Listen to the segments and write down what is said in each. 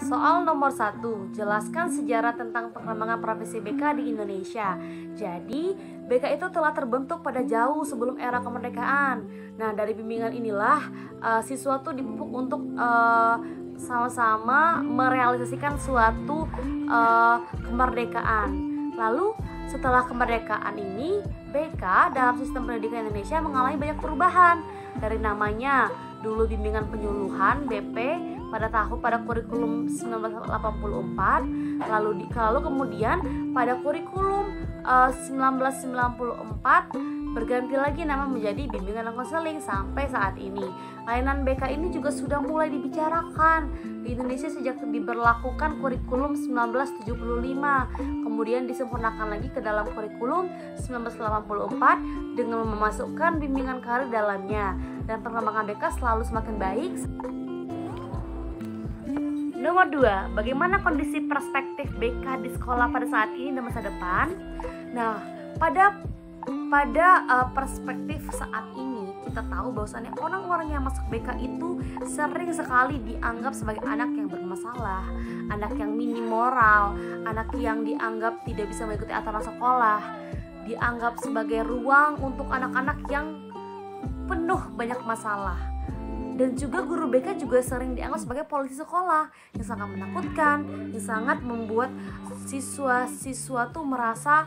Soal nomor 1, jelaskan sejarah tentang pengembangan profesi BK di Indonesia. Jadi, BK itu telah terbentuk pada jauh sebelum era kemerdekaan. Nah, dari bimbingan inilah siswa tuh dipupuk untuk sama-sama merealisasikan suatu kemerdekaan. Lalu, setelah kemerdekaan ini, BK dalam sistem pendidikan Indonesia mengalami banyak perubahan. Dari namanya, dulu bimbingan penyuluhan BP pada kurikulum 1984, lalu kemudian pada kurikulum 1994 berganti lagi nama menjadi bimbingan dan konseling sampai saat ini. Layanan BK ini juga sudah mulai dibicarakan di Indonesia sejak diberlakukan kurikulum 1975, kemudian disempurnakan lagi ke dalam kurikulum 1984 dengan memasukkan bimbingan karir dalamnya, dan pengembangan BK selalu semakin baik. Nomor 2, bagaimana kondisi perspektif BK di sekolah pada saat ini dan masa depan? Nah, pada perspektif saat ini kita tahu bahwasannya orang-orang yang masuk BK itu sering sekali dianggap sebagai anak yang bermasalah, anak yang minim moral, anak yang dianggap tidak bisa mengikuti aturan sekolah, dianggap sebagai ruang untuk anak-anak yang penuh banyak masalah. Dan juga guru BK juga sering dianggap sebagai polisi sekolah yang sangat menakutkan, yang sangat membuat siswa-siswa tuh merasa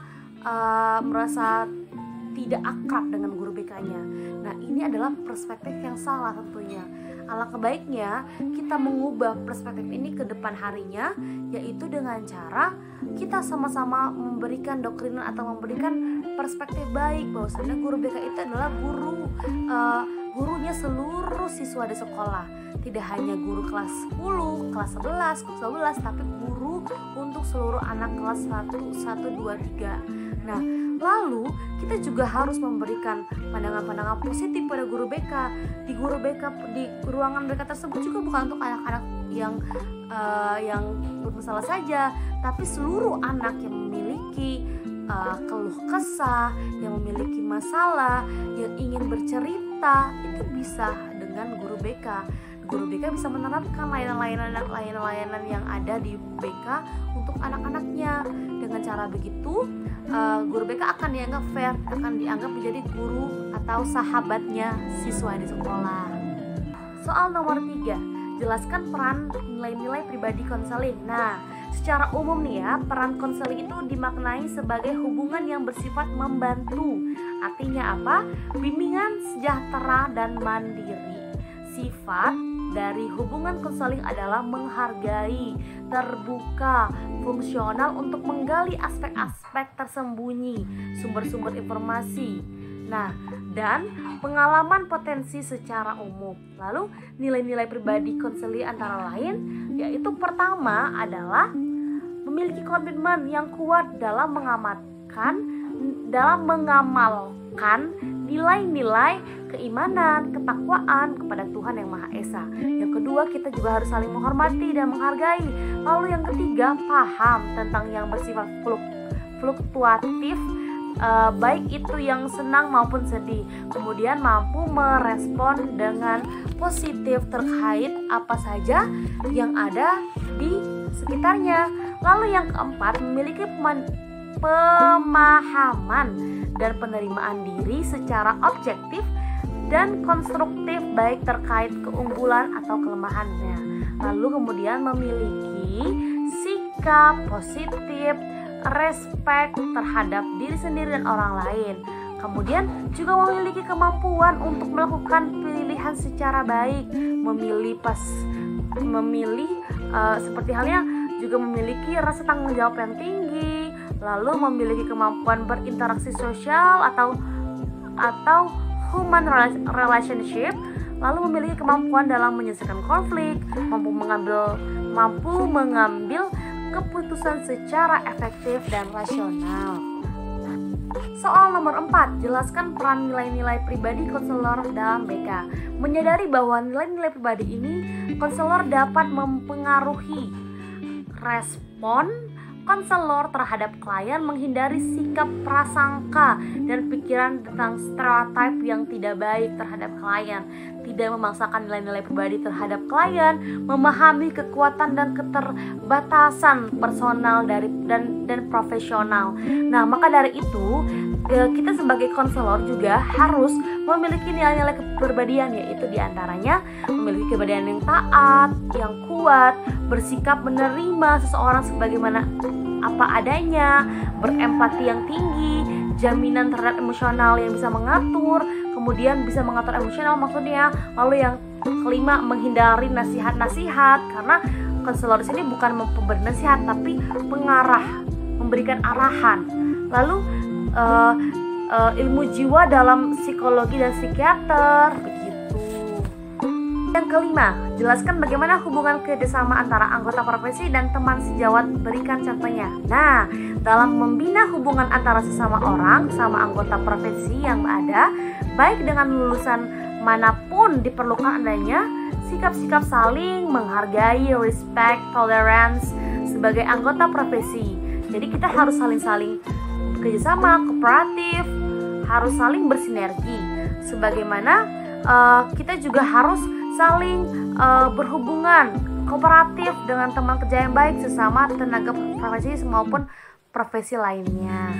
tidak akrab dengan guru BK-nya. Nah, ini adalah perspektif yang salah tentunya. Alangkah baiknya kita mengubah perspektif ini ke depan harinya, yaitu dengan cara kita sama-sama memberikan doktrinan atau memberikan perspektif baik bahwasanya guru BK itu adalah gurunya seluruh siswa di sekolah. Tidak hanya guru kelas 10, kelas 11, kelas 12, tapi guru untuk seluruh anak kelas 1, 2, 3. Nah, lalu kita juga harus memberikan pandangan-pandangan positif pada guru BK. Di ruangan BK tersebut juga bukan untuk anak-anak yang bermasalah saja, tapi seluruh anak yang memiliki keluh kesah, yang memiliki masalah, yang ingin bercerita, itu bisa dengan guru BK. Guru BK bisa menerapkan layanan-layanan yang ada di BK untuk anak-anaknya. Dengan cara begitu, guru BK akan dianggap fair, akan dianggap menjadi guru atau sahabatnya siswa di sekolah. Soal nomor 3, jelaskan peran nilai-nilai pribadi konseling. Nah, secara umum nih ya, peran konseling itu dimaknai sebagai hubungan yang bersifat membantu. Artinya apa? Bimbingan sejahtera dan mandiri. Sifat dari hubungan konseling adalah menghargai, terbuka, fungsional untuk menggali aspek-aspek tersembunyi, sumber-sumber informasi. Nah, dan pengalaman potensi secara umum. Lalu nilai-nilai pribadi konseling antara lain yaitu pertama adalah memiliki komitmen yang kuat dalam mengamalkan nilai-nilai keimanan, ketakwaan kepada Tuhan yang Maha Esa. Yang kedua, kita juga harus saling menghormati dan menghargai. Lalu yang ketiga, paham tentang yang bersifat fluktuatif, baik itu yang senang maupun sedih. Kemudian mampu merespon dengan positif terkait apa saja yang ada di sekitarnya. Lalu yang keempat, memiliki pemahaman dan penerimaan diri secara objektif dan konstruktif baik terkait keunggulan atau kelemahannya. Lalu kemudian memiliki sikap positif, respek terhadap diri sendiri dan orang lain. Kemudian juga memiliki kemampuan untuk melakukan pilihan secara baik, seperti halnya juga memiliki rasa tanggung jawab yang tinggi, lalu memiliki kemampuan berinteraksi sosial atau human relationship, lalu memiliki kemampuan dalam menyelesaikan konflik, mampu mengambil keputusan secara efektif dan rasional. Soal nomor 4, jelaskan peran nilai-nilai pribadi konselor dalam BK. Menyadari bahwa nilai-nilai pribadi ini konselor dapat mempengaruhi respon konselor terhadap klien, menghindari sikap prasangka dan pikiran tentang stereotip yang tidak baik terhadap klien, tidak memaksakan nilai-nilai pribadi terhadap klien, memahami kekuatan dan keterbatasan personal dan profesional. Nah, maka dari itu kita sebagai konselor juga harus memiliki nilai-nilai kepribadian, yaitu diantaranya memiliki kepribadian yang taat, yang kuat, bersikap menerima seseorang sebagaimana apa adanya, berempati yang tinggi, jaminan terhadap emosional yang bisa mengatur, kemudian bisa mengatur emosional maksudnya. Lalu yang kelima, menghindari nasihat-nasihat, karena konselor di sini bukan memberi nasihat tapi pengarah, memberikan arahan. Lalu ilmu jiwa dalam psikologi dan psikiater begitu. Yang kelima, jelaskan bagaimana hubungan kerjasama antara anggota profesi dan teman sejawat, berikan contohnya. Nah, dalam membina hubungan antara sesama orang, sama anggota profesi yang ada, baik dengan lulusan manapun diperlukan adanya sikap-sikap saling menghargai, respect, tolerance sebagai anggota profesi. Jadi kita harus saling bekerjasama, kooperatif, harus saling bersinergi. Sebagaimana kita juga harus saling berhubungan kooperatif dengan teman kerja yang baik sesama tenaga profesi maupun profesi lainnya.